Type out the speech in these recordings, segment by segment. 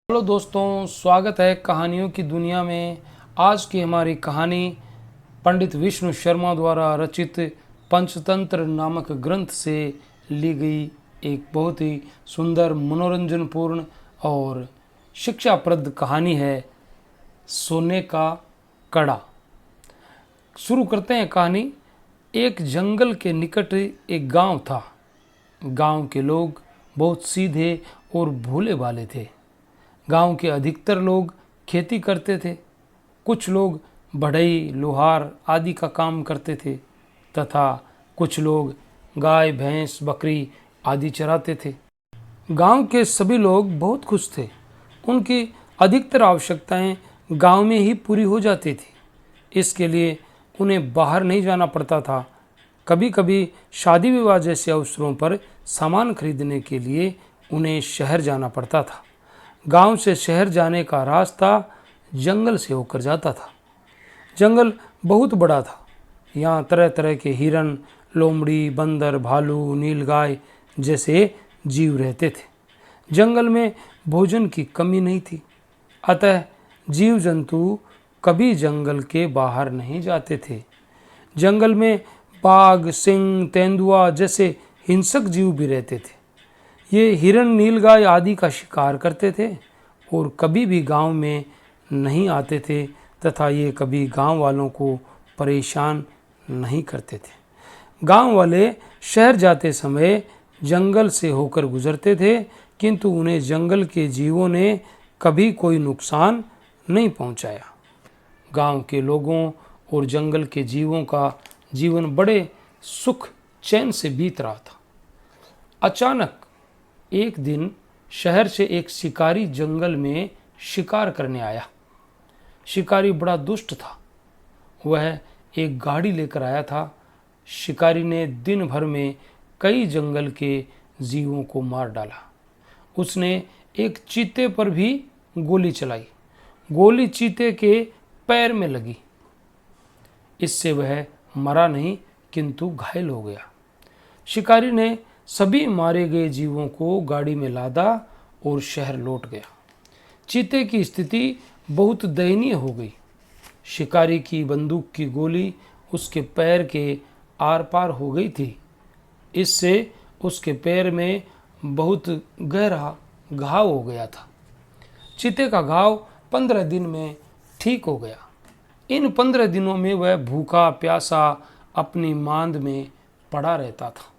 Hello दोस्तों, स्वागत है कहानियों की दुनिया में। आज की हमारी कहानी पंडित विष्णु शर्मा द्वारा रचित पंचतंत्र नामक ग्रंथ से ली गई एक बहुत ही सुंदर, मनोरंजनपूर्ण और शिक्षाप्रद कहानी है, सोने का कड़ा। शुरू करते हैं कहानी। एक जंगल के निकट एक गांव था। गांव के लोग बहुत सीधे और भोले भाले थे। गांव के अधिकतर लोग खेती करते थे। कुछ लोग बढ़ई, लोहार आदि का काम करते थे तथा कुछ लोग गाय, भैंस, बकरी आदि चराते थे। गांव के सभी लोग बहुत खुश थे। उनकी अधिकतर आवश्यकताएं गांव में ही पूरी हो जाती थी। इसके लिए उन्हें बाहर नहीं जाना पड़ता था। कभी कभी शादी विवाह जैसे अवसरों पर सामान खरीदने के लिए उन्हें शहर जाना पड़ता था। गांव से शहर जाने का रास्ता जंगल से होकर जाता था। जंगल बहुत बड़ा था। यहाँ तरह तरह के हिरन, लोमड़ी, बंदर, भालू, नीलगाय जैसे जीव रहते थे। जंगल में भोजन की कमी नहीं थी, अतः जीव जंतु कभी जंगल के बाहर नहीं जाते थे। जंगल में बाघ, सिंह, तेंदुआ जैसे हिंसक जीव भी रहते थे। ये हिरन, नीलगाय आदि का शिकार करते थे और कभी भी गांव में नहीं आते थे तथा ये कभी गांव वालों को परेशान नहीं करते थे। गांव वाले शहर जाते समय जंगल से होकर गुजरते थे, किंतु उन्हें जंगल के जीवों ने कभी कोई नुकसान नहीं पहुंचाया। गांव के लोगों और जंगल के जीवों का जीवन बड़े सुख चैन से बीत रहा था। अचानक एक दिन शहर से एक शिकारी जंगल में शिकार करने आया। शिकारी बड़ा दुष्ट था। वह एक गाड़ी लेकर आया था। शिकारी ने दिन भर में कई जंगल के जीवों को मार डाला। उसने एक चीते पर भी गोली चलाई। गोली चीते के पैर में लगी। इससे वह मरा नहीं, किंतु घायल हो गया। शिकारी ने सभी मारे गए जीवों को गाड़ी में लादा और शहर लौट गया। चीते की स्थिति बहुत दयनीय हो गई। शिकारी की बंदूक की गोली उसके पैर के आर पार हो गई थी। इससे उसके पैर में बहुत गहरा घाव हो गया था। चीते का घाव 15 दिन में ठीक हो गया। इन 15 दिनों में वह भूखा प्यासा अपनी मांद में पड़ा रहता था।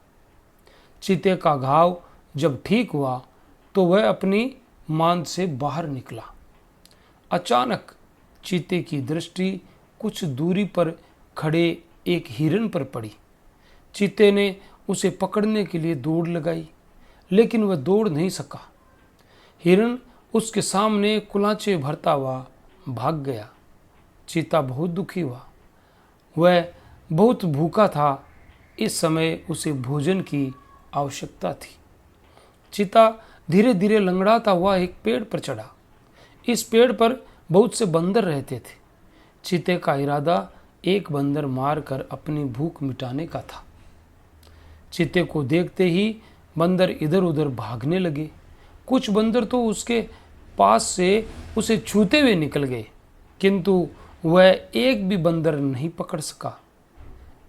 चीते का घाव जब ठीक हुआ तो वह अपनी मांद से बाहर निकला। अचानक चीते की दृष्टि कुछ दूरी पर खड़े एक हिरन पर पड़ी। चीते ने उसे पकड़ने के लिए दौड़ लगाई, लेकिन वह दौड़ नहीं सका। हिरन उसके सामने कुलाचे भरता हुआ भाग गया। चीता बहुत दुखी हुआ। वह बहुत भूखा था। इस समय उसे भोजन की आवश्यकता थी। चीता धीरे धीरे लंगड़ाता हुआ एक पेड़ पर चढ़ा। इस पेड़ पर बहुत से बंदर रहते थे। चीते का इरादा एक बंदर मारकर अपनी भूख मिटाने का था। चीते को देखते ही बंदर इधर उधर भागने लगे। कुछ बंदर तो उसके पास से उसे छूते हुए निकल गए, किंतु वह एक भी बंदर नहीं पकड़ सका।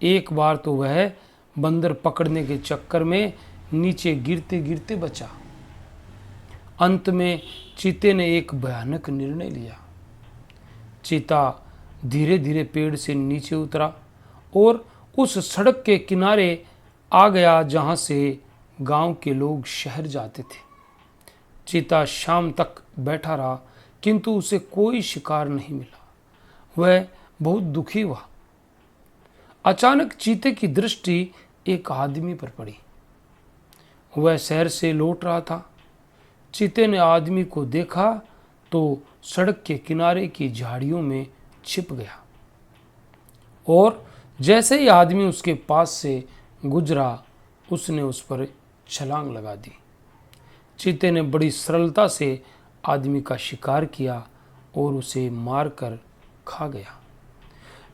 एक बार तो वह बंदर पकड़ने के चक्कर में नीचे गिरते गिरते बचा। अंत में चीते ने एक भयानक निर्णय लिया। चीता धीरे धीरे पेड़ से नीचे उतरा और उस सड़क के किनारे आ गया जहां से गांव के लोग शहर जाते थे। चीता शाम तक बैठा रहा, किंतु उसे कोई शिकार नहीं मिला। वह बहुत दुखी हुआ। अचानक चीते की दृष्टि एक आदमी पर पड़ी। वह शहर से लौट रहा था। चीते ने आदमी को देखा तो सड़क के किनारे की झाड़ियों में छिप गया और जैसे ही आदमी उसके पास से गुजरा, उसने उस पर छलांग लगा दी। चीते ने बड़ी सरलता से आदमी का शिकार किया और उसे मारकर खा गया।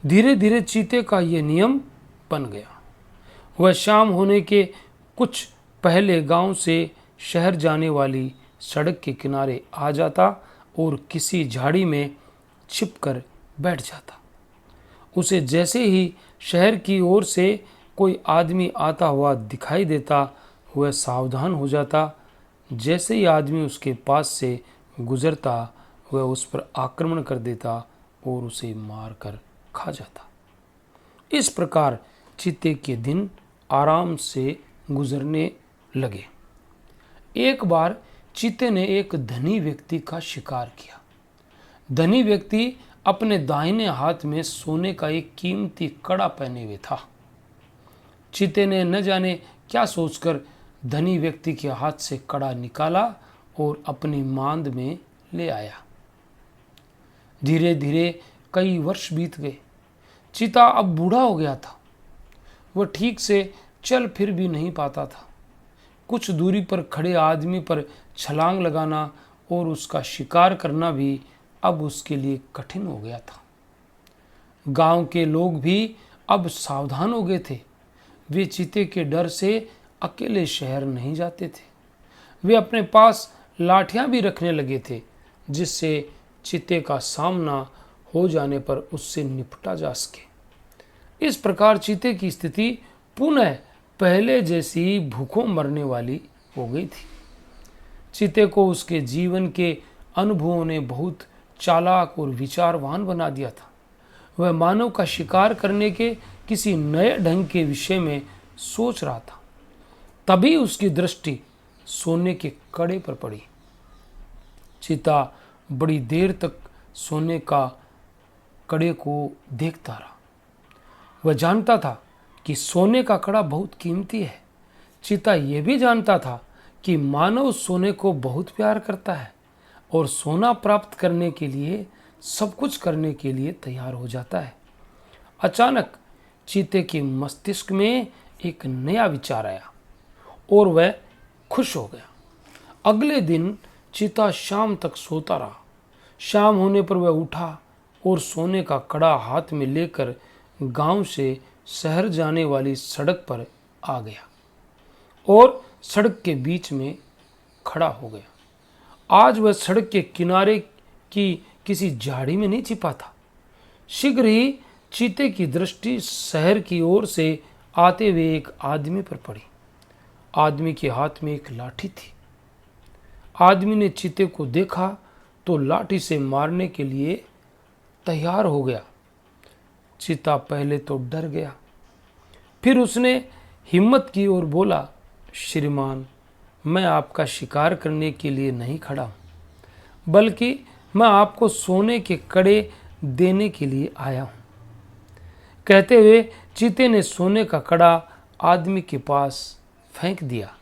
धीरे धीरे चीते का यह नियम बन गया। वह शाम होने के कुछ पहले गांव से शहर जाने वाली सड़क के किनारे आ जाता और किसी झाड़ी में छिपकर बैठ जाता। उसे जैसे ही शहर की ओर से कोई आदमी आता हुआ दिखाई देता, वह सावधान हो जाता। जैसे ही आदमी उसके पास से गुजरता, वह उस पर आक्रमण कर देता और उसे मार कर खा जाता। इस प्रकार चीते के दिन आराम से गुजरने लगे। एक बार चीते ने एक धनी व्यक्ति का शिकार किया। धनी व्यक्ति अपने दाहिने हाथ में सोने का एक कीमती कड़ा पहने हुए था। चीते ने न जाने क्या सोचकर धनी व्यक्ति के हाथ से कड़ा निकाला और अपनी मांद में ले आया। धीरे धीरे कई वर्ष बीत गए। चीता अब बूढ़ा हो गया था। वह ठीक से चल फिर भी नहीं पाता था। कुछ दूरी पर खड़े आदमी पर छलांग लगाना और उसका शिकार करना भी अब उसके लिए कठिन हो गया था। गांव के लोग भी अब सावधान हो गए थे। वे चीते के डर से अकेले शहर नहीं जाते थे। वे अपने पास लाठियां भी रखने लगे थे, जिससे चीते का सामना हो जाने पर उससे निपटा जा सके। इस प्रकार चीते की स्थिति पुनः पहले जैसी भूखों मरने वाली हो गई थी। चीते को उसके जीवन के अनुभवों ने बहुत चालाक और विचारवान बना दिया था। वह मानव का शिकार करने के किसी नए ढंग के विषय में सोच रहा था। तभी उसकी दृष्टि सोने के कड़े पर पड़ी। चीता बड़ी देर तक सोने का कड़े को देखता रहा। वह जानता था कि सोने का कड़ा बहुत कीमती है। चीता यह भी जानता था कि मानव सोने को बहुत प्यार करता है और सोना प्राप्त करने के लिए सब कुछ करने के लिए तैयार हो जाता है। अचानक चीते के मस्तिष्क में एक नया विचार आया और वह खुश हो गया। अगले दिन चीता शाम तक सोता रहा। शाम होने पर वह उठा और सोने का कड़ा हाथ में लेकर गांव से शहर जाने वाली सड़क पर आ गया और सड़क के बीच में खड़ा हो गया। आज वह सड़क के किनारे की किसी झाड़ी में नहीं छिपा था। शीघ्र ही चीते की दृष्टि शहर की ओर से आते हुए एक आदमी पर पड़ी। आदमी के हाथ में एक लाठी थी। आदमी ने चीते को देखा तो लाठी से मारने के लिए तैयार हो गया। चीता पहले तो डर गया, फिर उसने हिम्मत की और बोला, श्रीमान, मैं आपका शिकार करने के लिए नहीं खड़ा हूँ, बल्कि मैं आपको सोने के कड़े देने के लिए आया हूँ। कहते हुए चीते ने सोने का कड़ा आदमी के पास फेंक दिया।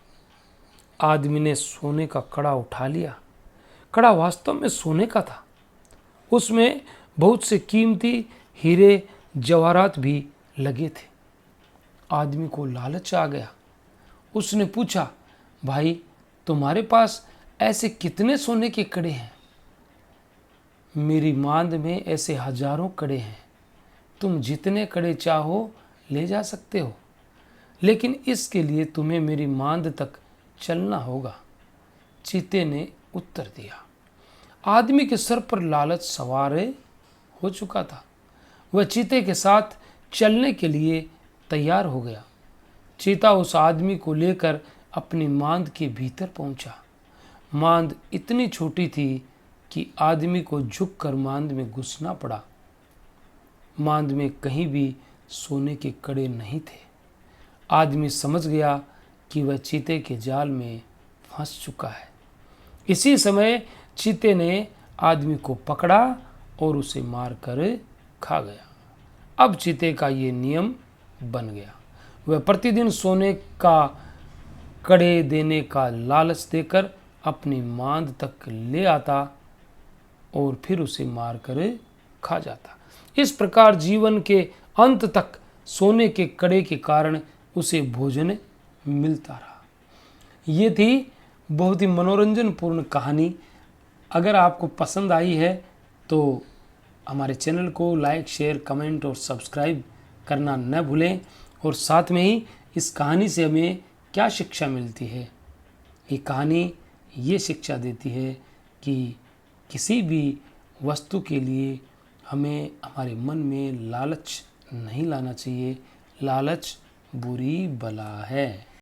आदमी ने सोने का कड़ा उठा लिया। कड़ा वास्तव में सोने का था। उसमें बहुत से कीमती हीरे जवाहरात भी लगे थे। आदमी को लालच आ गया। उसने पूछा, भाई, तुम्हारे पास ऐसे कितने सोने के कड़े हैं? मेरी मांद में ऐसे हजारों कड़े हैं। तुम जितने कड़े चाहो ले जा सकते हो, लेकिन इसके लिए तुम्हें मेरी मांद तक चलना होगा। चीते ने उत्तर दिया। आदमी के सर पर लालच सवार हो चुका था। वह चीते के साथ चलने के लिए तैयार हो गया। चीता उस आदमी को लेकर अपनी मांद के भीतर पहुंचा। मांद इतनी छोटी थी कि आदमी को झुककर मांद में घुसना पड़ा। मांद में कहीं भी सोने के कड़े नहीं थे। आदमी समझ गया कि वह चीते के जाल में फंस चुका है। इसी समय चीते ने आदमी को पकड़ा और उसे मारकर खा गया। अब चीते का ये नियम बन गया। वह प्रतिदिन सोने का कड़े देने का लालच देकर अपनी मांद तक ले आता और फिर उसे मारकर खा जाता। इस प्रकार जीवन के अंत तक सोने के कड़े के कारण उसे भोजन मिलता रहा। ये थी बहुत ही मनोरंजनपूर्ण कहानी। अगर आपको पसंद आई है तो हमारे चैनल को लाइक, शेयर, कमेंट और सब्सक्राइब करना न भूलें। और साथ में ही इस कहानी से हमें क्या शिक्षा मिलती है, ये कहानी ये शिक्षा देती है कि किसी भी वस्तु के लिए हमें हमारे मन में लालच नहीं लाना चाहिए। लालच बुरी बला है।